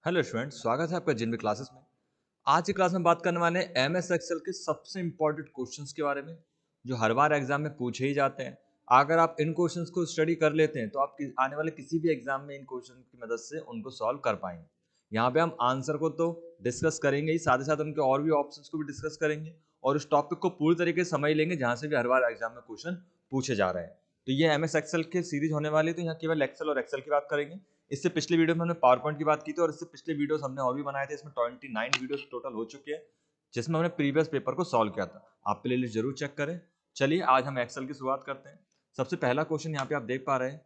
Hello student, स्वागत है आपका जिनवी क्लासेस में। आज की क्लास में बात करने वाले हैं एमएस एक्सेल के सबसे इंपॉर्टेंट क्वेश्चंस के बारे में, जो हर बार एग्जाम में पूछे ही जाते हैं। अगर आप इन क्वेश्चंस को स्टडी कर लेते हैं तो आप आने वाले किसी भी एग्जाम में इन क्वेश्चन की मदद से उनको सॉल्व कर पाएंगे। यहाँ पे हम आंसर को तो डिस्कस करेंगे ही, साथ ही साथ उनके और भी ऑप्शन को भी डिस्कस करेंगे और उस टॉपिक को पूरी तरीके से समझ लेंगे जहाँ से भी हर बार एग्जाम में क्वेश्चन पूछे जा रहे हैं। तो ये एमएस एक्सेल की सीरीज होने वाली है, तो यहाँ केवल एक्सेल और एक्सेल की बात करेंगे। इससे पिछले वीडियो में हमने पावर पॉइंट की बात की थी और इससे पिछले वीडियोस हमने और भी बनाए थे। इसमें 29 वीडियोस टोटल हो चुके हैं जिसमें हमने प्रीवियस पेपर को सॉल्व किया था। आप प्लेलिस्ट जरूर चेक करें। चलिए आज हम एक्सेल की शुरुआत करते हैं। सबसे पहला क्वेश्चन यहाँ पे आप देख पा रहे हैं,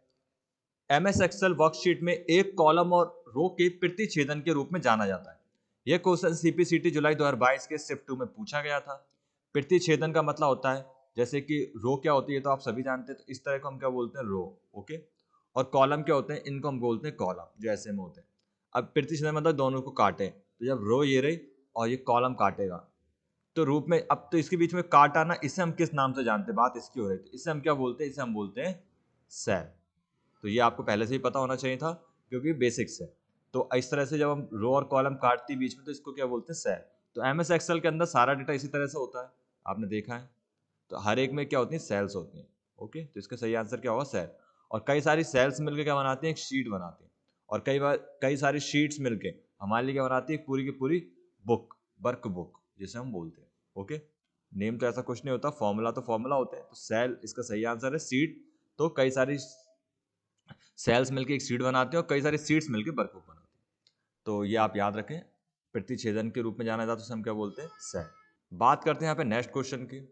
एमएस एक्सेल वर्कशीट में एक कॉलम और रो के प्रतिच्छेदन के रूप में जाना जाता है। यह क्वेश्चन सीपीसीटी जुलाई 2022 के शिफ्ट 2 में पूछा गया था। प्रतिच्छेदन का मतलब होता है, जैसे कि रो क्या होती है तो आप सभी जानते हैं, तो इस तरह को हम क्या बोलते हैं, रो। ओके। और कॉलम क्या होते हैं, इनको हम बोलते हैं कॉलम, जो ऐसे में होते हैं। अब प्रतिच्छेदन मतलब दोनों को काटे, तो जब रो ये रही और ये कॉलम काटेगा तो रूप में, अब तो इसके बीच में काट आना, इसे हम किस नाम से जानते हैं, बात इसकी हो रही है, इसे हम क्या बोलते हैं, इसे हम बोलते हैं सेल। तो ये आपको पहले से ही पता होना चाहिए था क्योंकि बेसिक्स है। तो इस तरह से जब हम रो और कॉलम काटती बीच में तो इसको क्या बोलते हैं, सेल। तो एमएस एक्सेल के अंदर सारा डेटा इसी तरह से होता है, आपने देखा है। तो हर एक में क्या होती है, सेल्स होती हैं। ओके, तो इसका सही आंसर क्या होगा, सेल। और कई सारी सेल्स मिलकर क्या बनाती हैं, एक शीट बनाती हैं। और कई सारी शीट्स मिलके हमारे लिए क्या बनाती है, पूरी की पूरी बुक, वर्क बुक जिसे हम बोलते हैं। ओके, नेम तो ऐसा कुछ नहीं होता, फॉर्मूला तो फॉर्मूला होते हैं। तो सेल इसका सही आंसर है। सीट तो कई सारी सेल्स मिलकर एक सीट बनाते हैं और कई सारी सीट्स मिलकर वर्क बुक बनाते हैं। तो ये आप याद रखें, प्रतिच्छेदन के रूप में जाना जाता है, उसे हम क्या बोलते हैं, सेल। बात करते हैं यहाँ पे नेक्स्ट क्वेश्चन की।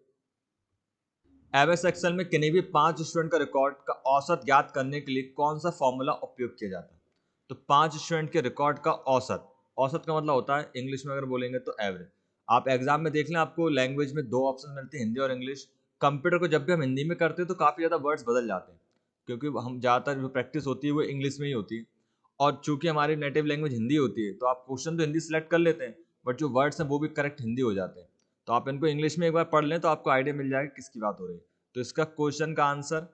एमएस एक्सेल में किन्हीं भी 5 स्टूडेंट का रिकॉर्ड का औसत ज्ञात करने के लिए कौन सा फॉर्मूला उपयोग किया जाता है। तो 5 स्टूडेंट के रिकॉर्ड का औसत, औसत का मतलब होता है इंग्लिश में अगर बोलेंगे तो एवरेज। आप एग्जाम में देख लें, आपको लैंग्वेज में 2 ऑप्शन मिलते हैं, हिंदी और इंग्लिश। कंप्यूटर को जब भी हम हिंदी में करते हैं तो काफ़ी ज़्यादा वर्ड्स बदल जाते हैं, क्योंकि हम ज़्यादातर जो प्रैक्टिस होती है वो इंग्लिश में ही होती है। और चूंकि हमारी नेटिव लैंग्वेज हिंदी होती है तो आप क्वेश्चन तो हिंदी सेलेक्ट कर लेते हैं, बट जो वर्ड्स हैं वो भी करेक्ट हिंदी हो जाते हैं। तो आप इनको इंग्लिश में एक बार पढ़ लें तो आपको आइडिया मिल जाएगा किसकी बात हो रही है। तो इसका क्वेश्चन का आंसर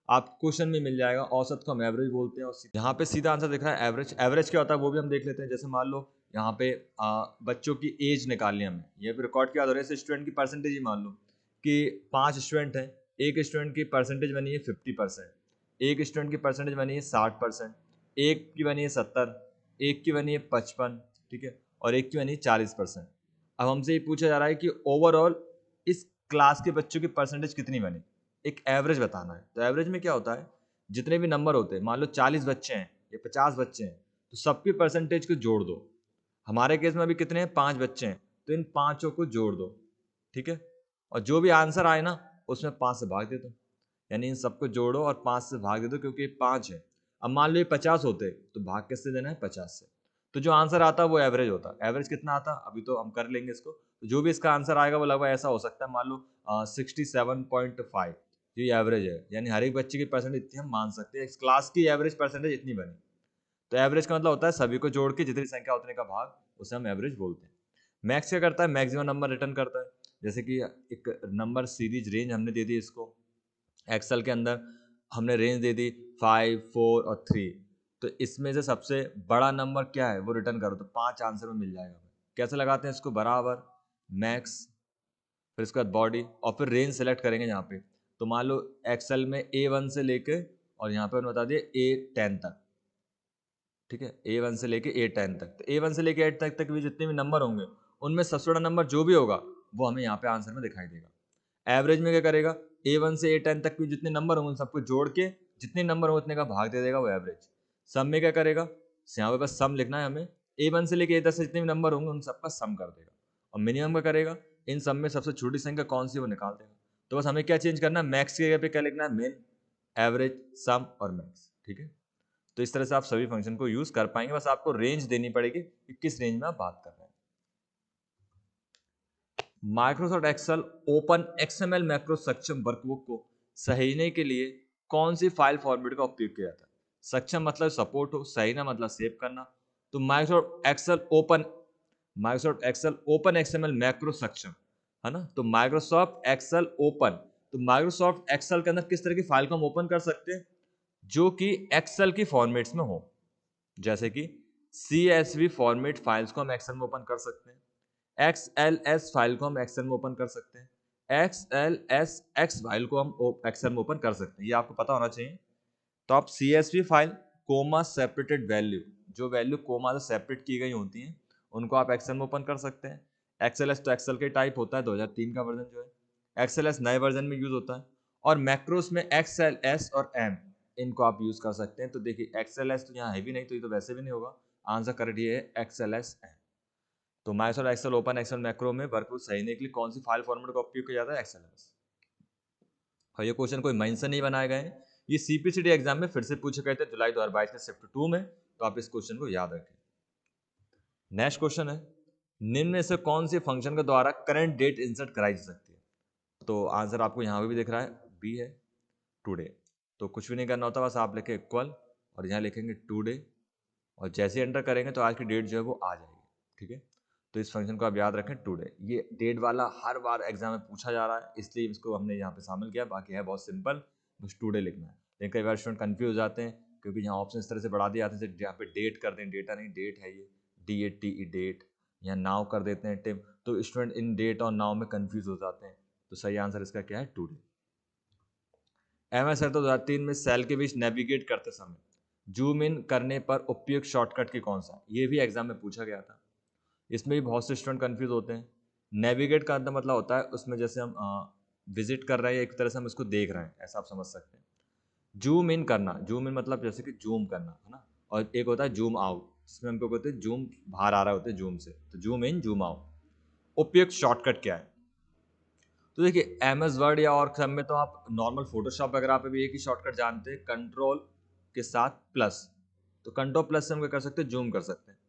आप क्वेश्चन में मिल जाएगा, औसत को हम एवरेज बोलते हैं। और यहाँ पे सीधा आंसर दिख रहा है एवरेज। एवरेज क्या होता है वो भी हम देख लेते हैं। जैसे मान लो यहाँ पे बच्चों की एज निकालनी है हमें, ये भी रिकॉर्ड की बात हो रही है, स्टूडेंट की परसेंटेज ही मान लो कि 5 स्टूडेंट हैं, एक स्टूडेंट की परसेंटेज बनी है 50%, एक स्टूडेंट की परसेंटेज बनी है 60%, एक की बनी है 70, एक की बनी है 55, ठीक है, और एक की बनी है 40%। अब हमसे ये पूछा जा रहा है कि ओवरऑल इस क्लास के बच्चों की परसेंटेज कितनी बनी, एक एवरेज बताना है। तो एवरेज में क्या होता है, जितने भी नंबर होते हैं, मान लो 40 बच्चे हैं या 50 बच्चे हैं, तो सबकी परसेंटेज को जोड़ दो। हमारे केस में अभी कितने हैं, 5 बच्चे हैं, तो इन पांचों को जोड़ दो, ठीक है। और जो भी आंसर आए ना उसमें 5 से भाग दे दो, यानी इन सबको जोड़ो और 5 से भाग दे दो, क्योंकि 5 है। अब मान लो ये 50 होते तो भाग किससे देना है, 50 से। तो जो आंसर आता है वो एवरेज होता है। एवरेज कितना आता है अभी तो हम कर लेंगे इसको। तो जो भी इसका आंसर आएगा वो लगभग ऐसा हो सकता है, मान लो 67.5, ये एवरेज है, यानी हर एक बच्चे की परसेंटेज इतनी हम मान सकते हैं, इस क्लास की एवरेज परसेंटेज इतनी बनी। तो एवरेज का मतलब होता है सभी को जोड़ के जितनी संख्या उतने का भाग, उसे हम एवरेज बोलते हैं। मैक्स क्या करता है, मैक्सिमम नंबर रिटर्न करता है। जैसे कि एक नंबर सीरीज रेंज हमने दे दी इसको, एक्सेल के अंदर हमने रेंज दे दी 5, 4 और 3। तो इसमें से सबसे बड़ा नंबर क्या है वो रिटर्न करो, तो 5 आंसर में मिल जाएगा। कैसे लगाते हैं इसको, बराबर मैक्स, फिर इसके बाद बॉडी, और फिर रेंज सेलेक्ट करेंगे यहाँ पे। तो मान लो एक्सेल में A1 से लेके, और यहाँ पे बता दिए A10 तक, ठीक है, A1 से लेके A10 तक। तो A1 से लेके A10 तक भी जितने भी नंबर होंगे उनमें सबसे बड़ा नंबर जो भी होगा वो हमें यहाँ पे आंसर में दिखाई देगा। एवरेज में क्या करेगा, A1 से A10 तक भी जितने नंबर होंगे सबको जोड़ के जितने नंबर होंगे उतने का भाग दे देगा, वो एवरेज। सम में क्या करेगा, यहाँ पे बस सम लिखना है हमें, A1 से लेके A10 से जितने भी नंबर होंगे उन सबका सम कर देगा। और मिनिमम क्या करेगा, इन सब में सबसे छोटी संख्या कौन सी वो निकाल देगा। तो बस हमें क्या चेंज करना है, मैक्स की जगह पे क्या लिखना है, मिन, एवरेज, सम और मैक्स, ठीक है। तो इस तरह से आप सभी फंक्शन को यूज कर पाएंगे, बस आपको रेंज देनी पड़ेगी कि किस रेंज में आप बात कर रहे हैं। Microsoft Excel open XML macro सक्षम वर्कबुक को सहेजने के लिए कौन सी फाइल फॉर्मेट का उपयोग किया जाता है। सक्षम मतलब सपोर्ट हो, सहेजना मतलब सेव करना। तो Microsoft Excel open XML macro सक्षम है ना। तो माइक्रोसॉफ्ट एक्सेल ओपन, तो माइक्रोसॉफ्ट एक्सेल के अंदर किस तरह की फाइल को हम ओपन कर सकते हैं, जो कि एक्सेल की फॉर्मेट्स में हो, जैसे कि CSV फॉर्मेट फाइल्स को हम एक्सेल में ओपन कर सकते हैं, XLS फाइल को हम एक्सेल में ओपन कर सकते हैं, XLSX फाइल को हम एक्सेल में ओपन कर सकते हैं, ये आपको पता होना चाहिए। तो आप CSV file coma separated value, जो वैल्यू कोमा से सेपरेट की गई होती हैं उनको आप एक्सेल में ओपन कर सकते हैं। XLS तो एक्सेल के टाइप होता है, 2003 का वर्जन जो है। XLS नए वर्जन में यूज होता है, और मैक्रोस में XLS और M इनको आप यूज कर सकते हैं। तो देखिए XLS तो यहाँ है भी नहीं, तो ये तो वैसे भी नहीं होगा, आंसर करेक्ट ये है XLS M। तो Microsoft Excel open Excel macro में वर्कफुल सही के लिए कौन सी फाइल फॉर्मेट का उपयोग किया जाता है? XLS। और ये क्वेश्चन कोई मेंशन नहीं बनाए गए हैं, ये CPCD एग्जाम में फिर से पूछे गए थे जुलाई 2022 के शिफ्ट 2 में, तो आप इस क्वेश्चन को याद रखें। नेक्स्ट क्वेश्चन है, निम्न में से कौन सी फंक्शन के द्वारा करंट डेट इंसर्ट कराई जा सकती है? तो आंसर आपको यहाँ पे भी दिख रहा है, बी है, टुडे। तो कुछ भी नहीं करना होता, बस आप लिखे इक्वल और यहाँ लिखेंगे टुडे, और जैसे एंटर करेंगे तो आज की डेट जो है वो आ जाएगी, ठीक है। तो इस फंक्शन को आप याद रखें टुडे, ये डेट वाला हर बार एग्जाम में पूछा जा रहा है, इसलिए इसको हमने यहाँ पे शामिल किया। बाकी है बहुत सिंपल, बस टुडे लिखना है। लेकिन कई बार स्टूडेंट कंफ्यूज हो जाते हैं, क्योंकि यहाँ ऑप्शन इस तरह से बढ़ा दिए जाते हैं, यहाँ पे डेट कर दें, डेटा नहीं, डेट है ये, DATE डेट, या नाउ कर देते हैं टिम, तो स्टूडेंट इन डेट और नाउ में कंफ्यूज हो जाते हैं। तो सही आंसर इसका क्या है? टुडे। MS तो 2003 में सेल के बीच नेविगेट करते समय जूम इन करने पर उपयुक्त शॉर्टकट की कौन सा? ये भी एग्जाम में पूछा गया था, इसमें भी बहुत से स्टूडेंट कंफ्यूज होते हैं। नेविगेट का मतलब होता है उसमें जैसे हम विजिट कर रहे हैं, एक तरह से हम इसको देख रहे हैं, ऐसा आप समझ सकते हैं। जूम इन करना, जूम इन मतलब जैसे कि जूम करना है ना, और एक होता है जूम आउट, इसमें हमको कहते हैं जूम बाहर आ रहा होता है जूम से, तो जूम इन जूम आउट। उपयुक्त शॉर्टकट क्या है? तो देखिए MS वर्ड या और सब में तो आप नॉर्मल फोटोशॉप वगैरह पे भी एक ही शॉर्टकट जानते हैं, कंट्रोल के साथ प्लस। तो कंट्रोल प्लस से हम क्या कर सकते हैं? जूम कर सकते हैं।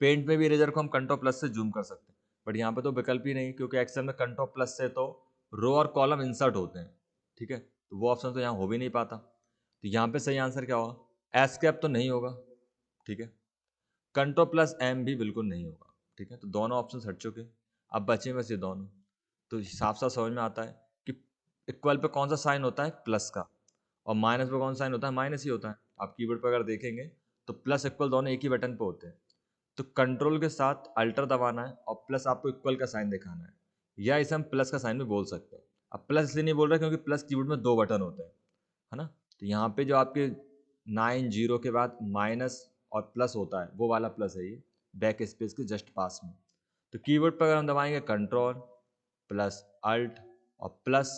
पेंट में भी इरेजर को हम कंट्रोल प्लस से जूम कर सकते हैं, बट यहाँ पे तो विकल्प ही नहीं, क्योंकि एक्सेल में कंट्रोल प्लस से तो रो और कॉलम इंसर्ट होते हैं, ठीक है, तो वो ऑप्शन तो यहाँ हो भी नहीं पाता। तो यहाँ पे सही आंसर क्या होगा? एस्केप तो नहीं होगा, ठीक है, कंट्रोल प्लस M भी बिल्कुल नहीं होगा, ठीक है। तो दोनों ऑप्शन हट चुके, अब बचे बस ये दोनों। तो साफ साफ समझ में आता है कि इक्वल पे कौन सा साइन होता है? प्लस का, और माइनस पे कौन सा साइन होता है? माइनस ही होता है। आप कीबोर्ड पर अगर देखेंगे तो प्लस इक्वल दोनों एक ही बटन पे होते हैं। तो कंट्रोल के साथ अल्टर दबाना है और प्लस आपको इक्वल का साइन दिखाना है, या इसे हम प्लस का साइन भी बोल सकते हैं। अब प्लस इसलिए नहीं बोल रहे क्योंकि प्लस कीबोर्ड में 2 बटन होते हैं, है ना। तो यहाँ पे जो आपके 9 0 के बाद माइनस और प्लस होता है, वो वाला प्लस है ये, बैक स्पेस के जस्ट पास में। तो कीबोर्ड पर अगर हम दबाएंगे कंट्रोल प्लस अल्ट और प्लस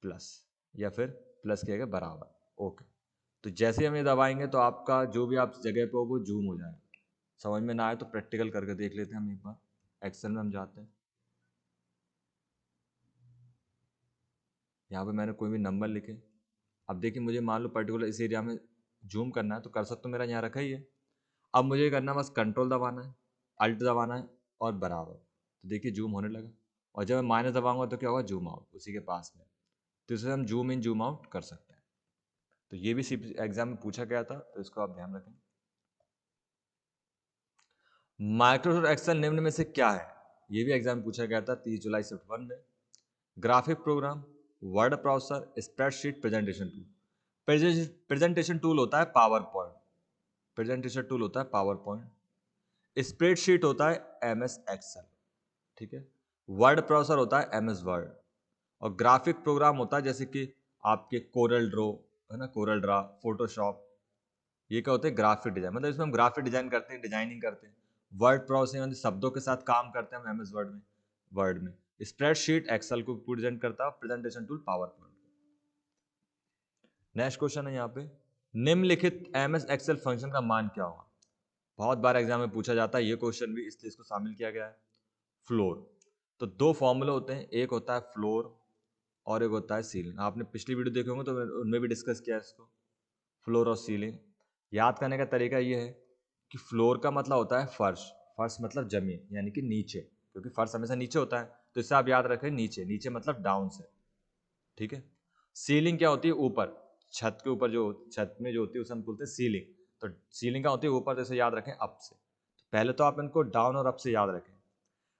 प्लस, या फिर प्लस के बराबर, ओके। तो जैसे हम ये दबाएंगे तो आपका जो भी आप जगह पे हो वो जूम हो जाएगा। समझ में ना आए तो प्रैक्टिकल करके देख लेते हैं हम एक बार। एक्सेल में हम जाते हैं, यहाँ पे मैंने कोई भी नंबर लिखे। अब देखिए मुझे मान लो पर्टिकुलर इस एरिया में जूम करना है, तो कर्सर तो मेरा यहाँ रखा ही है। अब मुझे करना बस कंट्रोल दबाना है, अल्ट दबाना है और बराबर, तो देखिए जूम होने लगा। और जब मैं माइनस दबाऊंगा तो क्या होगा? जूम आउट उसी के पास में। तो इसे हम जूम इन जूम आउट कर सकते हैं। तो ये भी एग्जाम में पूछा गया था, तो इसको आप ध्यान रखें। माइक्रोसॉफ्ट एक्सेल निम्न में से क्या है? ये भी एग्जाम में पूछा गया था 30 जुलाई शिफ्ट 1 में। Graphic program, word processor, spreadsheet, presentation tool. Presentation tool होता है पावर पॉइंट, प्रेजेंटेशन टूल होता है पावर पॉइंट। स्प्रेडशीट होता है MS एक्सेल, ठीक है। वर्ड प्रोसेसर होता है MS वर्ड, और ग्राफिक प्रोग्राम होता है जैसे कि आपके कोरल ड्रॉ, है ना, कोरल ड्रा, फोटोशॉप। ये क्या होते हैं? ग्राफिक डिजाइन, मतलब इसमें हम ग्राफिक डिजाइन करते हैं, डिजाइनिंग करते हैं। वर्ड प्रोसेसिंग मतलब शब्दों के साथ काम करते हैं हम MS वर्ड में, वर्ड में। स्प्रेडशीट एक्सेल को प्रेजेंट करता है, presentation tool power point. Next question है यहाँ पे, निम्नलिखित MS एक्सेल फंक्शन का मान क्या होगा? बहुत बार एग्जाम में पूछा जाता है ये क्वेश्चन भी, इसलिए इसको शामिल किया गया है। फ्लोर, तो 2 फॉर्मूले होते हैं, एक होता है फ्लोर और एक होता है सीलिंग। आपने पिछली वीडियो देखे होंगे तो उनमें भी डिस्कस किया है इसको, फ्लोर और सीलिंग। याद करने का तरीका ये है कि फ्लोर का मतलब होता है फर्श, फर्श मतलब जमीन यानी कि नीचे, क्योंकि फर्श हमेशा नीचे होता है, तो इससे आप याद रखें नीचे, नीचे मतलब डाउन से, ठीक है। सीलिंग क्या होती है? ऊपर, छत के ऊपर, जो छत में जो होती है उसे हम बोलते हैं सीलिंग। तो सीलिंग क्या होती है? ऊपर, जैसे याद रखें अप से। तो पहले तो आप इनको डाउन और अप से याद रखें।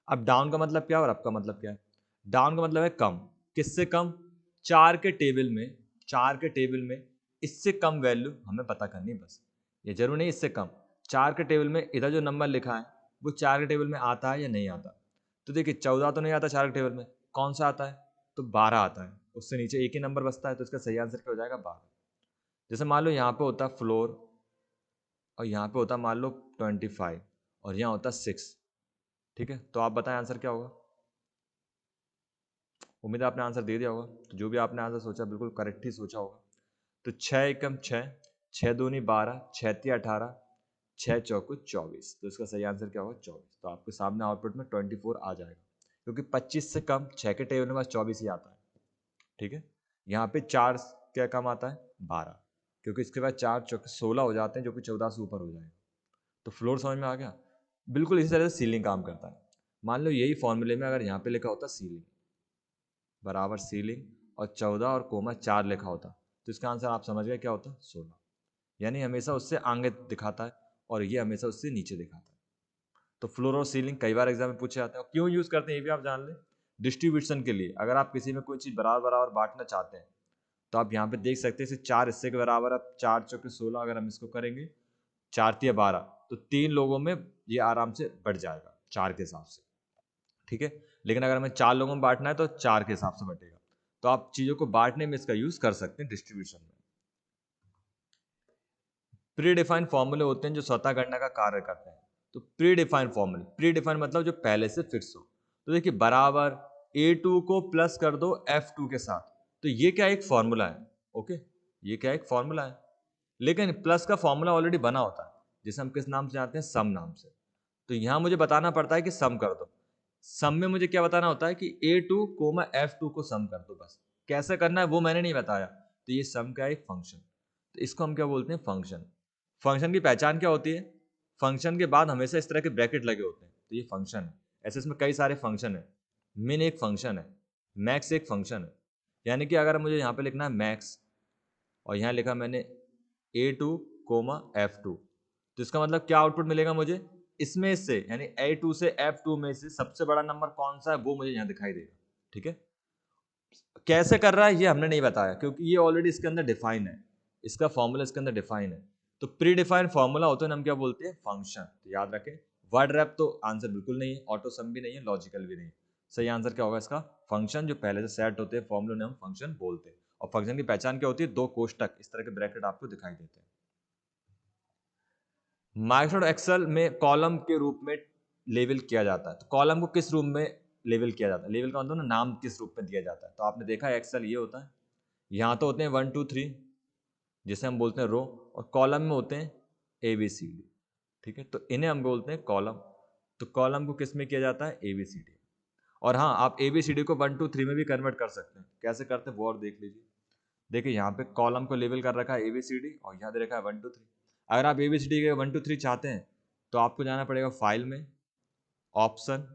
अब डाउन का मतलब क्या और अप का मतलब क्या है? डाउन का मतलब है कम, किससे कम? 4 के टेबल में, 4 के टेबल में इससे कम वैल्यू हमें पता करनी, बस ये जरूर नहीं इससे कम, 4 के टेबल में इधर जो नंबर लिखा है वो 4 के टेबल में आता है या नहीं आता। तो देखिए 14 तो नहीं आता 4 के टेबल में, कौन सा आता है, तो 12 आता है, उससे नीचे एक ही नंबर बचता है, तो इसका सही आंसर क्या हो जाएगा 12। जैसे मान लो यहाँ पे होता फ्लोर और यहाँ पे होता मान लो 25 और यहाँ होता 6, ठीक है, तो आप बताएं आंसर क्या होगा। उम्मीद है आपने आंसर दे दिया होगा, तो जो भी आपने आंसर सोचा बिल्कुल करेक्ट ही सोचा होगा। तो 6 एकम 6, 6 दूनी 12, 6 तिया 18, 6 चौको 24, तो इसका सही आंसर क्या होगा 24। तो आपके सामने आउटपुट में 24 आ जाएगा, क्योंकि 25 से कम 6 के टेबल में बस 24 ही आता है, ठीक है। यहाँ पे 4 क्या कम आता है 12, क्योंकि इसके बाद 4 चौके 16 हो जाते हैं, जो कि 14 से ऊपर हो जाएगा। तो फ्लोर समझ में आ गया। बिल्कुल इसी तरह से सीलिंग काम करता है। मान लो यही फॉर्मूले में अगर यहाँ पे लिखा होता सीलिंग बराबर सीलिंग और 14 और कोमा 4 लिखा होता, तो इसका आंसर आप समझ गए क्या होता 16, यानी हमेशा उससे आगे दिखाता है और ये हमेशा उससे नीचे दिखाता है। तो फ्लोर और सीलिंग कई बार एग्जाम में पूछे जाते हैं, और क्यों यूज करते हैं ये भी आप जान लें। डिस्ट्रीब्यूशन के लिए, अगर आप किसी में कोई चीज बराबर बराबर बांटना चाहते हैं, तो आप यहाँ पे देख सकते हैं इसे 4 हिस्से के बराबर, अब 4 चौके 16 अगर हम इसको करेंगे 4 तिया 12, तो 3 लोगों में ये आराम से बढ़ जाएगा 4 के हिसाब से, ठीक है। लेकिन अगर हमें 4 लोगों में बांटना है तो 4 के हिसाब से बटेगा। तो आप चीजों को बांटने में इसका यूज कर सकते हैं डिस्ट्रीब्यूशन में। प्री डिफाइंड फॉर्मूले होते हैं जो स्वतः गणना का कार्य करते हैं। तो प्री डिफाइंड फॉर्मूले, प्री डिफाइंड मतलब जो पहले से फिक्स हो। तो देखिए बराबर A2 को प्लस कर दो F2 के साथ, तो ये क्या एक फॉर्मूला है, ओके, ये क्या एक फॉर्मूला है। लेकिन प्लस का फॉर्मूला ऑलरेडी बना होता है, जिसे हम किस नाम से जानते हैं, सम नाम से। तो यहां मुझे बताना पड़ता है कि सम कर दो। सम में मुझे क्या बताना होता है कि A2 कोमा F2 को सम कर दो, बस। कैसे करना है वो मैंने नहीं बताया। तो ये सम का एक फंक्शन, तो इसको हम क्या बोलते हैं, फंक्शन। फंक्शन की पहचान क्या होती है, फंक्शन के बाद हमेशा इस तरह के ब्रैकेट लगे होते हैं, तो ये फंक्शन है। ऐसे इसमें कई सारे फंक्शन है, मिन एक फंक्शन है, मैक्स एक फंक्शन है। यानी कि अगर मुझे यहाँ पे लिखना है मैक्स और यहाँ लिखा मैंने A2 कोमा F2, तो इसका मतलब क्या आउटपुट मिलेगा मुझे, इसमें से यानी A2 से F2 में से सबसे बड़ा नंबर कौन सा है वो मुझे यहाँ दिखाई देगा, ठीक है। कैसे कर रहा है ये हमने नहीं बताया, क्योंकि ये ऑलरेडी इसके अंदर डिफाइन है, इसका फॉर्मूला इसके अंदर डिफाइन है। तो प्री डिफाइंड फॉर्मूला होते हैं हम क्या बोलते हैं, फंक्शन। तो याद रखें, वर्ड रैप तो आंसर बिल्कुल नहीं है, ऑटो सम भी नहीं है, लॉजिकल भी नहीं है। सही आंसर क्या होगा इसका, फंक्शन। जो पहले से सेट होते हैं फॉर्मूले ने हम फंक्शन बोलते हैं। और फंक्शन की पहचान क्या होती है, 2 कोष्टक इस तरह के ब्रैकेट आपको दिखाई देते हैं। माइक्रोसॉफ्ट एक्सेल में कॉलम के रूप में लेबल किया जाता है। तो कॉलम को किस रूप में लेबल किया जाता है, लेबल का मतलब ना नाम किस रूप में दिया जाता है। तो आपने देखा है एक्सेल ये होता है, यहाँ तो होते हैं 1 2 3 जिसे हम बोलते हैं रो, और कॉलम में होते हैं ABCD, ठीक है। तो इन्हें हम बोलते हैं कॉलम। तो कॉलम को किस में किया जाता है, ABCD। और हाँ, आप ABCD को 1 2 3 में भी कन्वर्ट कर सकते हैं। कैसे करते हैं वो और देख लीजिए। देखिए यहाँ पे कॉलम को लेबल कर रखा है ABCD और यहाँ दे रखा है 1 2 3। अगर आप ABCD के 1 2 3 चाहते हैं तो आपको जाना पड़ेगा फाइल में, ऑप्शन,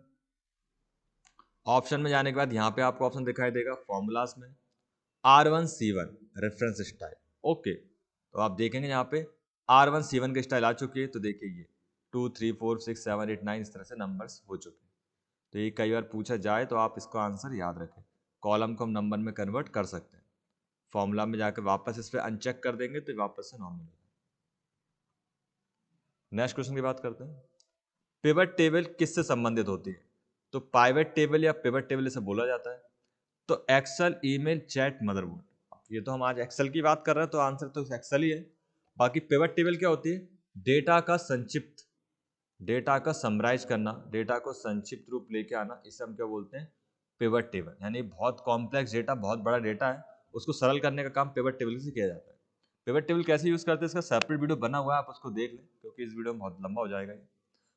ऑप्शन में जाने के बाद यहाँ पे आपको ऑप्शन दिखाई देगा फॉर्मूलाज में, R1C1 रेफरेंस स्टाइल, ओके। तो आप देखेंगे यहाँ पे R1C1 के स्टाइल आ चुकी है। तो देखिए ये 2 3 4 6 7 8 9 इस तरह से नंबर्स हो चुके हैं। तो ये कई बार पूछा जाए तो आप इसका आंसर याद रखें। कॉलम को हम नंबर में कन्वर्ट कर सकते हैं, फॉर्मूला में जाकर वापस इस पर अनचेक कर देंगे तो वापस से नॉर्मल। नेक्स्ट क्वेश्चन की बात करते हैं, पिवट टेबल किससे संबंधित होती है। तो पाइवट टेबल या पिवट टेबल इसे बोला जाता है। तो एक्सेल, ईमेल, चैट, मदरबोर्ड। ये तो हम आज एक्सेल की बात कर रहे हैं तो आंसर तो एक्सेल ही है। बाकी पिवट टेबल क्या होती है, डेटा का संक्षिप्त, डेटा का समराइज करना, डेटा को संक्षिप्त रूप लेके आना, इसे हम क्या बोलते हैं, पिवट टेबल। यानी बहुत कॉम्प्लेक्स डेटा, बहुत बड़ा डेटा है, उसको सरल करने का काम पिवट टेबल से किया जाता है। पिवट टेबल कैसे यूज करते हैं इसका सेपरेट वीडियो बना हुआ है, आप उसको देख लें, क्योंकि इस वीडियो में बहुत लंबा हो जाएगा ये।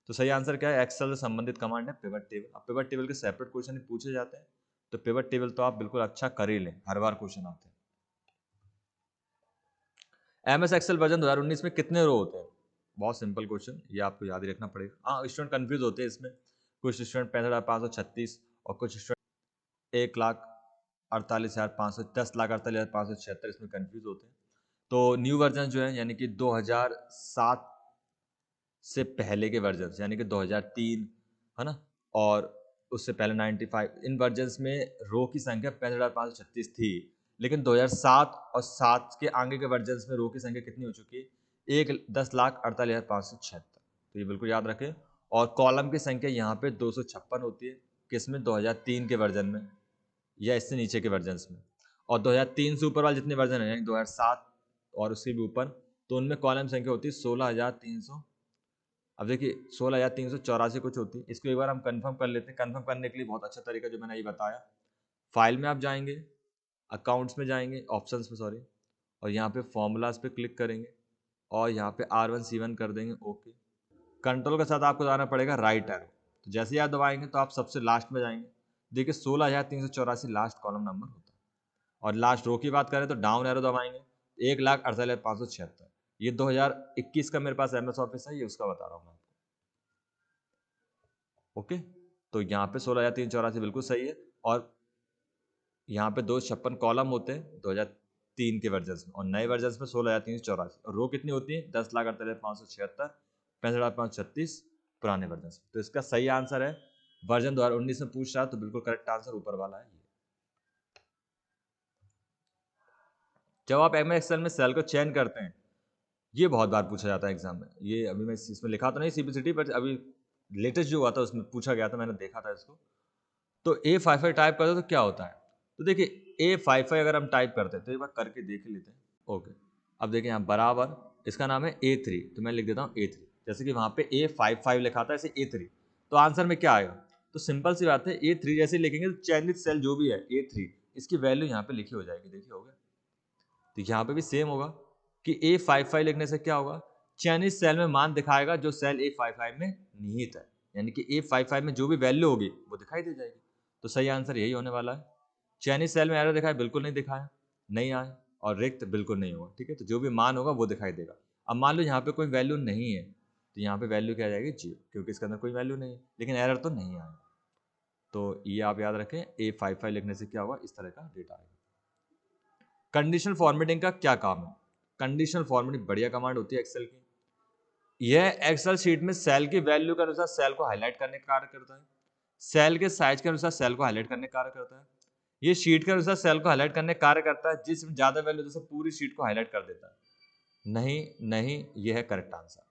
तो सही आंसर क्या है, एक्सेल से संबंधित कमांड है पिवट टेबल। अब पिवट टेबल के सेपरेट क्वेश्चन पूछे जाते हैं, तो पिवट टेबल तो आप बिल्कुल अच्छा कर ही लें, हर बार क्वेश्चन आते हैं। MS एक्सेल वर्जन 2019 में कितने रो होते हैं। बहुत सिंपल क्वेश्चन, ये आपको याद ही रखना पड़ेगा। हाँ, स्टूडेंट कंफ्यूज होते हैं इसमें, कुछ स्टूडेंट 65,536 और कुछ स्टूडेंट 1,48,500, 10,48,576 इसमें कंफ्यूज होते हैं। तो न्यू वर्जन जो है यानी कि 2007 से पहले के वर्जन यानी कि 2003 है ना, और उससे पहले 95, इन वर्जन्स में रो की संख्या 65,536 थी। लेकिन 2007 और 7 के आगे के वर्जन्स में रो की संख्या कितनी हो चुकी है, 10,48,576, तो ये बिल्कुल याद रखें। और कॉलम की संख्या यहाँ पे 256 होती है, किसमें 2003 के वर्जन में या इससे नीचे के वर्जन में। और 2003 से ऊपर वाले जितने वर्जन हैं 2007 और उससे भी ऊपर, तो उनमें कॉलम संख्या होती है 16,300। अब देखिए 16,384 कुछ होती है। इसको एक बार हम कंफर्म कर लेते हैं। कंफर्म करने के लिए बहुत अच्छा तरीका जो मैंने ये बताया, फाइल में आप जाएंगे, अकाउंट्स में जाएंगे, ऑप्शंस में सॉरी, और यहाँ पे फॉर्मूलाज पे क्लिक करेंगे और यहाँ पे R1C1 कर देंगे, ओके। कंट्रोल के साथ आपको दबाना पड़ेगा राइट एरो। तो जैसे ही आप दबाएंगे तो आप सबसे लास्ट में जाएंगे, देखिए 16,384 लास्ट कॉलम नंबर होता है। और लास्ट रो की बात करें तो डाउन एरो दबाएंगे, 1,48,576। ये 2021 का मेरे पास MS ऑफिस है, ये उसका बता रहा हूँ मैं आपको, ओके। तो यहाँ पे 16,384 बिल्कुल सही है। और यहाँ पे 256 कॉलम होते हैं 2003 के वर्जन में, और नए वर्जन में 16,384। और रो कितनी होती है 10,48,576, 65,536 पुराने वर्जन में। तो इसका सही आंसर है वर्जन 2019 में पूछ रहा है, तो बिल्कुल करेक्ट आंसर ऊपर वाला है। जब आप MS एक्सेल में सेल को चयन करते हैं, ये बहुत बार पूछा जाता है एग्जाम में। ये अभी मैं इसमें लिखा तो नहीं CPCT, पर अभी लेटेस्ट जो हुआ था उसमें पूछा गया था, मैंने देखा था इसको। तो A55 टाइप करते तो क्या होता है, तो देखिए A55 अगर हम टाइप करते हैं तो एक बार करके देख लेते हैं, ओके। अब देखिए यहाँ बराबर, इसका नाम है A3, तो मैं लिख देता हूँ A3। जैसे कि वहाँ पे A55 लिखा था, ऐसे A3, तो आंसर में क्या आएगा, तो सिंपल सी बात है A3 जैसे लिखेंगे तो चयनित सेल जो भी है A3, इसकी वैल्यू यहाँ पे लिखी हो जाएगी, देखिए हो गया। तो यहाँ पे भी सेम होगा कि A55 लिखने से क्या होगा, चयनित सेल में मान दिखाएगा जो सेल A55 में निहित है, यानी कि A55 में जो भी वैल्यू होगी वो दिखाई दे जाएगी। तो सही आंसर यही होने वाला है। चयनित सेल में एरर दिखाए, बिल्कुल नहीं दिखाया, नहीं आए, और रिक्त बिल्कुल नहीं होगा, ठीक है। तो जो भी मान होगा वो दिखाई देगा। अब मान लो यहाँ पे कोई वैल्यू नहीं है, तो यहाँ पे वैल्यू क्या आ जाएगी 0, क्योंकि इसके अंदर कोई वैल्यू नहीं है, लेकिन एरर तो नहीं आया। तो ये आप याद रखें, A55 लिखने से क्या होगा, इस तरह का डेटा आएगा। कंडीशनल फॉर्मेटिंग का क्या काम है, कंडीशनल फॉर्मेटिंग बढ़िया कमांड होती है एक्सेल की। यह एक्सेल शीट में सेल की वैल्यू के अनुसार सेल को हाईलाइट करने का कार्य करता है, सेल के साइज के अनुसार सेल को हाईलाइट करने का कार्य करता है, ये शीट के अनुसार सेल को हाईलाइट करने का कार्य करता है, जिसमें ज्यादा वैल्यू जैसे पूरी शीट को हाईलाइट कर देता है। नहीं नहीं, यह है करेक्ट आंसर,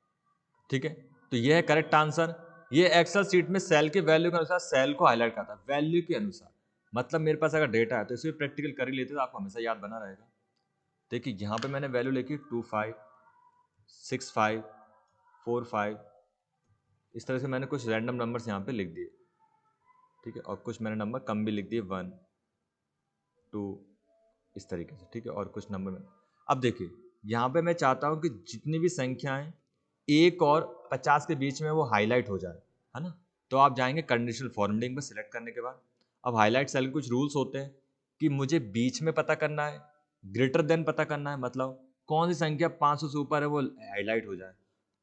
ठीक है। तो यह है करेक्ट आंसर। ये एक्सेल शीट में सेल के वैल्यू के अनुसार सेल को हाईलाइट करता है, वैल्यू के अनुसार। मतलब मेरे पास अगर डेटा है तो इसे प्रैक्टिकल कर ही लेते तो आपको हमेशा याद बना रहेगा। देखिए यहाँ पे मैंने वैल्यू लिखी 25, 65, 45, इस तरह से मैंने कुछ रैंडम नंबर्स यहाँ पे लिख दिए, ठीक है। और कुछ मैंने नंबर कम भी लिख दिए, 1, 2, इस तरीके से, ठीक है। और कुछ नंबर में, अब देखिए यहाँ पे मैं चाहता हूँ कि जितनी भी संख्याएं 1 और 50 के बीच में वो हाईलाइट हो जाए, है ना। तो आप जाएंगे कंडीशनल फॉर्मेटिंग में, सिलेक्ट करने के बाद अब हाईलाइट सेल के कुछ रूल्स होते हैं कि मुझे बीच में पता करना है, ग्रेटर देन पता करना है, मतलब कौन सी संख्या 500 से ऊपर है वो हाईलाइट हो जाए,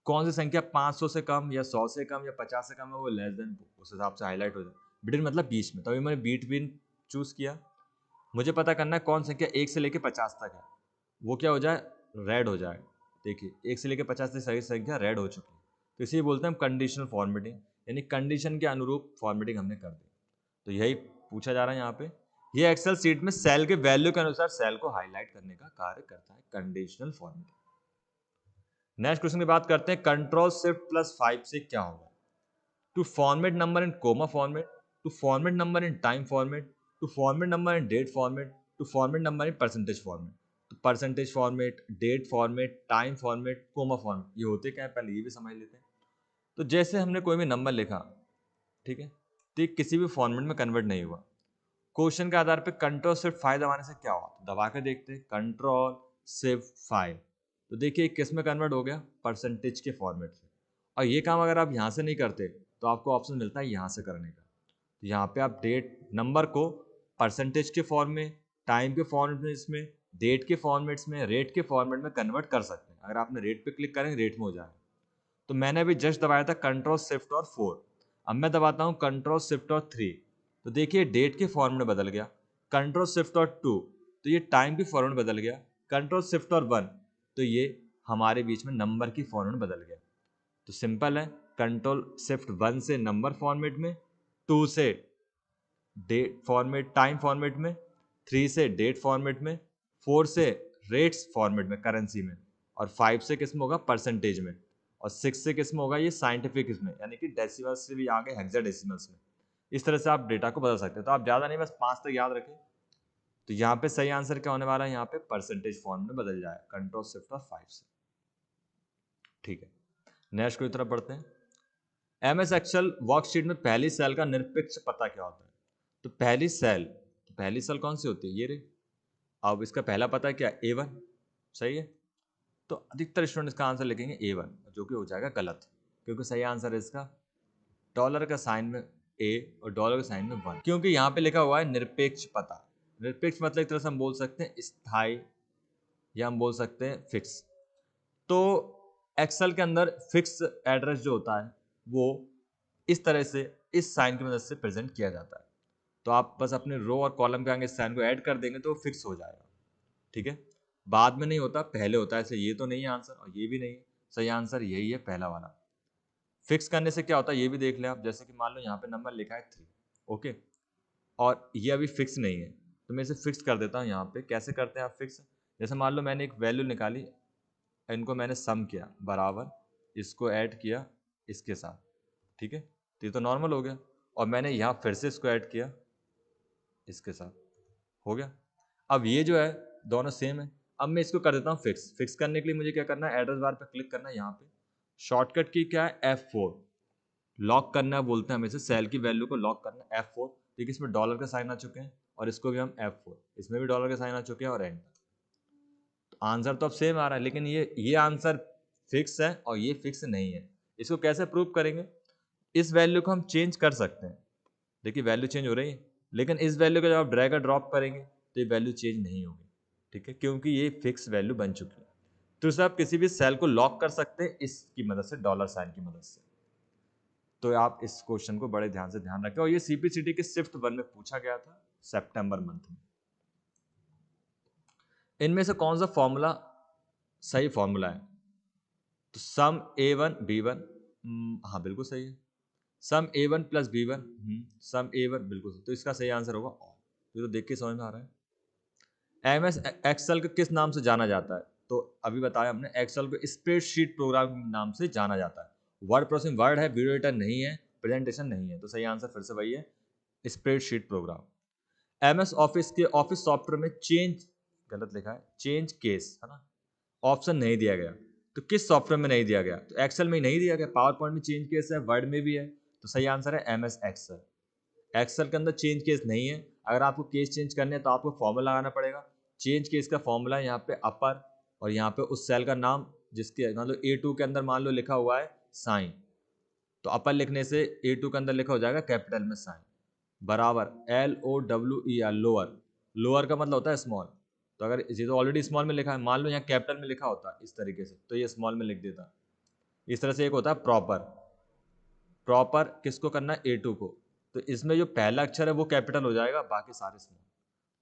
कौन सी संख्या 500 से कम या 100 से कम या 50 से कम है वो लेस देन, उस हिसाब से हाईलाइट हो जाए। बिटवीन मतलब बीच में, तो अभी मैंने बिटवीन चूज किया। मुझे पता करना है कौन संख्या 1 से लेकर 50 तक है, वो क्या हो जाए, रेड हो जाए। देखिए 1 से लेकर 50 तक सही संख्या रेड हो चुकी है, तो इसे बोलते हैं हम कंडीशनल फॉर्मेटिंग, यानी कंडीशन के अनुरूप फॉर्मेटिंग हमने कर दी। तो यही पूछा जा रहा है यहाँ पे। ये एक्सेल सीट में सेल के वैल्यू के अनुसार सेल को हाईलाइट करने का कार्य करता है, कंडीशनल फॉर्मेटिंग। नेक्स्ट क्वेश्चन की बात करते हैं, कंट्रोल शिफ्ट +5 से क्या होगा, to format number in comma format, to format number in time format, to format number in date format, to format number in percentage format. तो percentage format, date format, time format, comma format, ये होते क्या है पहले ये भी समझ लेते हैं। तो जैसे हमने कोई भी नंबर लिखा, ठीक है, तो ये किसी भी फॉर्मेट में कन्वर्ट नहीं हुआ, क्वेश्चन के आधार पे कंट्रोल शिफ्ट 5 दबाने से क्या हुआ, तो दबा के देखते हैं, कंट्रोल शिफ्ट 5, तो देखिए किस में कन्वर्ट हो गया, परसेंटेज के फॉर्मेट से। और ये काम अगर आप यहाँ से नहीं करते तो आपको ऑप्शन मिलता है यहाँ से करने का। तो यहाँ पे आप डेट नंबर को परसेंटेज के फॉर्म में, टाइम के फॉर्मेट्स में, डेट के फॉर्मेट्स में, रेट के फॉर्मेट में कन्वर्ट कर सकते हैं। अगर आपने रेट पे क्लिक करेंगे रेट में हो जाएगा। तो मैंने अभी जस्ट दबाया था कंट्रोल शिफ्ट और 4, अब मैं दबाता हूँ कंट्रोल शिफ्ट और 3, तो देखिए डेट के फॉर्म में बदल गया। कंट्रोल शिफ्ट और 2, तो ये टाइम के फॉर्म में बदल गया। कंट्रोल शिफ्ट और 1, तो ये हमारे बीच में नंबर की फॉर्म में बदल गया। तो सिंपल है, कंट्रोल शिफ्ट 1 से नंबर फॉर्मेट में, 2 से डेट फॉर्मेट टाइम फॉर्मेट में, 3 से डेट फॉर्मेट में, 4 से रेट्स फॉर्मेट में करेंसी में, और 5 से किस में होगा परसेंटेज में, और 6 से किस में होगा ये साइंटिफिक इसमें, यानी कि डेसिमल से भी आगे हेक्साडेसिमल्स में। इस तरह से आप डेटा को बदल सकते हैं। तो आप ज़्यादा नहीं, बस 5 तक याद रखें। तो यहाँ पे सही आंसर क्या होने वाला है, यहाँ पे परसेंटेज फॉर्म में बदल जाए, कंट्रोल शिफ्ट और 5 से। ठीक है, नेक्स्ट की तरफ बढ़ते हैं। एमएस एक्सेल वर्कशीट में पहली सेल का निरपेक्ष पता क्या होता है? तो पहली सेल कौन सी होती है, ये रे। अब इसका पहला पता है क्या, A1, सही है। तो अधिकतर स्टूडेंट इसका आंसर लिखेंगे A1, जो कि हो जाएगा गलत, क्योंकि सही आंसर है इसका डॉलर का साइन में A और डॉलर का साइन में 1, क्योंकि यहाँ पे लिखा हुआ है निरपेक्ष पता। निरपेक्ष मतलब एक तरह से हम बोल सकते हैं स्थायी, या हम बोल सकते हैं फिक्स। तो एक्सेल के अंदर फिक्स एड्रेस जो होता है वो इस तरह से इस साइन की मदद से प्रेजेंट किया जाता है। तो आप बस अपने रो और कॉलम के आगे इस साइन को ऐड कर देंगे तो फिक्स हो जाएगा। ठीक है, बाद में नहीं होता, पहले होता है। ऐसे ये तो नहीं है आंसर और ये भी नहीं है, सही आंसर यही है पहला वाला। फिक्स करने से क्या होता है ये भी देख लें आप। जैसे कि मान लो यहाँ पे नंबर लिखा है 3, ओके, और ये अभी फिक्स नहीं है, तो मैं इसे फिक्स कर देता हूँ यहाँ पे। कैसे करते हैं आप फिक्स? जैसे मान लो मैंने एक वैल्यू निकाली, इनको मैंने सम किया बराबर, इसको ऐड किया इसके साथ, ठीक है, तो ये तो नॉर्मल हो गया। और मैंने यहाँ फिर से इसको ऐड किया इसके साथ, हो गया। अब ये जो है दोनों सेम है। अब मैं इसको कर देता हूँ फिक्स। फिक्स करने के लिए मुझे क्या करना है, एड्रेस बार पे क्लिक करना है। यहाँ पे शॉर्टकट की क्या है, F4 लॉक करना है, बोलते हैं हमें से सेल की वैल्यू को लॉक करना है, F4। देखिए इसमें डॉलर का साइन आ चुके हैं और इसको भी हम F4, इसमें भी डॉलर का साइन आ चुके हैं और एंटर। तो आंसर तो अब सेम आ रहा है, लेकिन ये आंसर फिक्स है और ये फिक्स नहीं है। इसको कैसे प्रूव करेंगे? इस वैल्यू को हम चेंज कर सकते हैं। देखिए वैल्यू चेंज हो रही है, लेकिन इस वैल्यू को जब आप ड्रैग और ड्रॉप करेंगे तो ये वैल्यू चेंज नहीं होगी, ठीक है, क्योंकि ये फिक्स वैल्यू बन चुकी है। तो इससे आप किसी भी सेल को लॉक कर सकते हैं इसकी मदद से, डॉलर साइन की मदद से। तो आप इस क्वेश्चन को बड़े ध्यान से ध्यान रखें, और ये सीपीसीटी के शिफ्ट 1 में पूछा गया था सितंबर मंथ में। इनमें से कौन सा फॉर्मूला सही फॉर्मूला है? तो सम A1 B1, हाँ बिल्कुल सही है। सम A1 प्लस B1, सम A1 बिल्कुल सही। तो इसका सही आंसर होगा ऑल। तो देख के समझ में आ रहा है। एमएस एक्सेल को किस नाम से जाना जाता है? तो अभी बताया हमने, एक्सेल को स्प्रेडशीट प्रोग्राम के नाम से जाना जाता है। वर्ड प्रोसेसिंग वर्ड है, वीडियो एडिटर नहीं है, प्रेजेंटेशन नहीं है। तो सही आंसर फिर से वही है, स्प्रेडशीट प्रोग्राम। एमएस ऑफिस के ऑफिस सॉफ्टवेयर में चेंज, गलत लिखा है, चेंज केस है ना, ऑप्शन नहीं दिया गया। तो किस सॉफ्टवेयर में नहीं दिया गया? तो एक्सेल में ही नहीं दिया गया। पावर पॉइंट में चेंज केस है, वर्ड में भी है। तो सही आंसर है एमएस एक्सेल। एक्सेल के अंदर चेंज केस नहीं है। अगर आपको केस चेंज करने हैं तो आपको फॉर्मूला लगाना पड़ेगा। चेंज केस का फॉर्मूला यहाँ पे अपर, और यहाँ पे उस सेल का नाम जिसके मान लो A2 के अंदर मान लो लिखा हुआ है साइन, तो अपर लिखने से A2 के अंदर लिखा हो जाएगा कैपिटल में साइन, बराबर LOWER, लोअर। लोअर का मतलब होता है स्मॉल। तो अगर ये तो ऑलरेडी स्मॉल में लिखा है, मान लो यहाँ कैपिटल में लिखा होता इस तरीके से, तो ये स्मॉल में लिख देता। इस तरह से एक होता है प्रॉपर। प्रॉपर किसको करना है, A2 को। तो इसमें जो पहला अक्षर है वो कैपिटल हो जाएगा, बाकी सारे स्मॉल।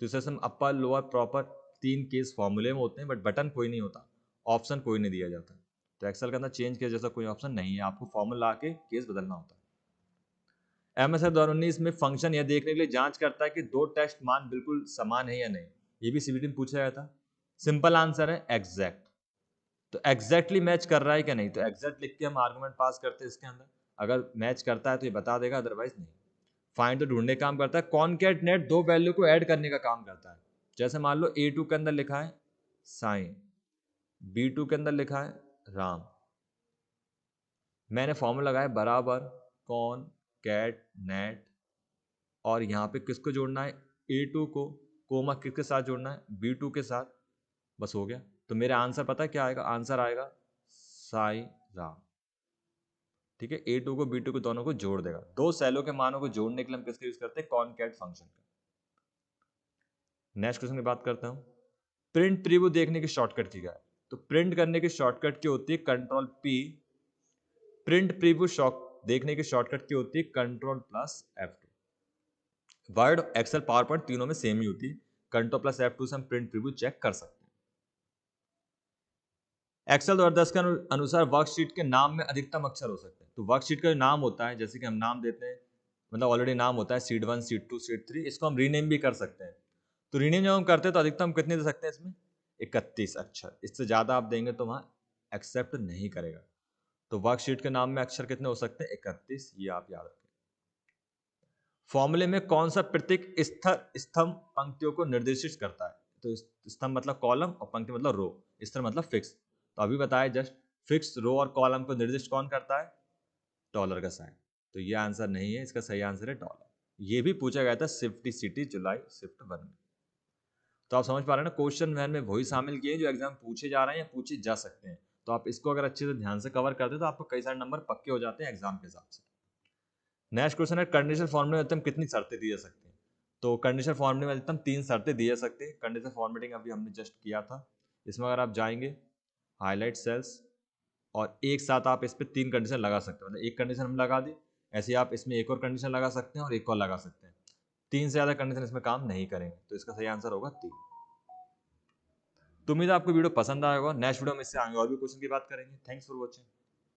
तो इसे हम अपर लोअर प्रॉपर 3 केस फॉर्मूले में होते हैं, बट बटन कोई नहीं होता, ऑप्शन कोई नहीं दिया जाता। तो एक्सेल के अंदर चेंज केस जैसा कोई ऑप्शन नहीं है, आपको फॉर्मूला आके केस बदलना होता है। एमएसआई 2019 में फंक्शन यह देखने के लिए जांच करता है कि दो टेक्स्ट मान बिल्कुल समान है या नहीं। ये भी सीबीटी में पूछा गया था। सिंपल आंसर है एग्जैक्ट। तो एग्जैक्टली मैच कर रहा है क्या नहीं, तो एग्जैक्ट लिख के हम आर्गुमेंट पास करते हैं इसके अंदर। अगर मैच करता है तो ये बता देगा, अदरवाइज नहीं। फाइंड तो ढूंढने का काम करता है। कॉनकैटनेट दो वैल्यू को ऐड करने का काम करता है। जैसे मान लो A2 के अंदर लिखा है साइन, B2 के अंदर लिखा है राम। मैंने फॉर्मूला लगाया बराबर कॉन कैट नेट, और यहाँ पे किसको जोड़ना है, A2 को, कोमा किसके साथ जोड़ना है, B2 के साथ, बस हो गया। तो मेरा आंसर पता है क्या आएगा, आंसर आएगा साई राम। ठीक है, A2 को B2 को दोनों को जोड़ देगा। दो सेलों के मानों को जोड़ने के लिए हम किसका यूज करते हैं, कॉनकैट फंक्शन का। नेक्स्ट क्वेश्चन की बात करता हूं। प्रिंट प्रीव्यू देखने की शॉर्टकट की क्या है? तो प्रिंट करने की शॉर्टकट की होती है कंट्रोल P। प्रिंट प्रीव्यू देखने की शॉर्टकट की होती है control plus F2। Word Excel PowerPoint तीनों में सेम ही होती है। कंट्रोल प्लस F2 से हम प्रिंट प्रीव्यू चेक कर सकते हैं। एक्सेल 2010 के अनुसार वर्कशीट के नाम में अधिकतम अक्षर हो सकते हैं। तो वर्कशीट का जो नाम होता है, जैसे कि हम नाम देते हैं, मतलब ऑलरेडी नाम होता है सीट 1, सीट 2, सीट 3, इसको हम रीनेम भी कर सकते हैं। तो रीनेम जब हम करते हैं तो अधिकतम कितने दे सकते हैं इसमें, 31 अक्षर, इससे ज़्यादा आप देंगे तो वहाँ एक्सेप्ट नहीं करेगा। तो वर्कशीट के नाम में अक्षर कितने हो सकते हैं? 31, ये आप याद रखें। फॉर्मूले में कौन सा प्रतीक स्तंभ पंक्तियों को निर्देशित करता है? तो स्तंभ मतलब कॉलम और पंक्ति मतलब रो, स्तंभ मतलब फिक्स। तो अभी बताया जस्ट, फिक्स रो और कॉलम को निर्दिष्ट कौन करता है? डॉलर का साइन। तो ये आंसर नहीं है, इसका सही आंसर है डॉलर। ये भी पूछा गया था शिफ्ट सिटी जुलाई शिफ्ट 1 में। तो आप समझ पा रहे हैं ना, क्वेश्चन वैन में वही शामिल किए जो एग्जाम पूछे जा रहे हैं या पूछे जा सकते हैं। तो आप इसको अगर अच्छे से ध्यान से कवर करते हैं तो आपको कई सारे नंबर पक्के हो जाते हैं एग्जाम के हिसाब से। नेक्स्ट क्वेश्चन है, कंडीशनल फॉर्मूले में अधिकतम कितनी शर्तें दी जा सकती हैं? तो कंडीशनल फॉर्मूले में अधिकतम 3 शर्तें दी जा सकती है। कंडीशनल फॉर्मेटिंग अभी हमने जस्ट किया था। इसमें अगर आप जाएंगे हाईलाइट सेल्स और एक साथ आप इस पर 3 कंडीशन लगा सकते हो, मतलब एक कंडीशन हम लगा दी, ऐसे ही आप इसमें एक और कंडीशन लगा सकते हैं और एक और लगा सकते हैं। 3 से ज़्यादा कंडीशन इसमें काम नहीं करेंगे, तो इसका सही आंसर होगा 3। तो उम्मीद है आपको वीडियो पसंद आया होगा। नेक्स्ट वीडियो में इससे आगे और भी क्वेश्चन की बात करेंगे। Thanks for watching.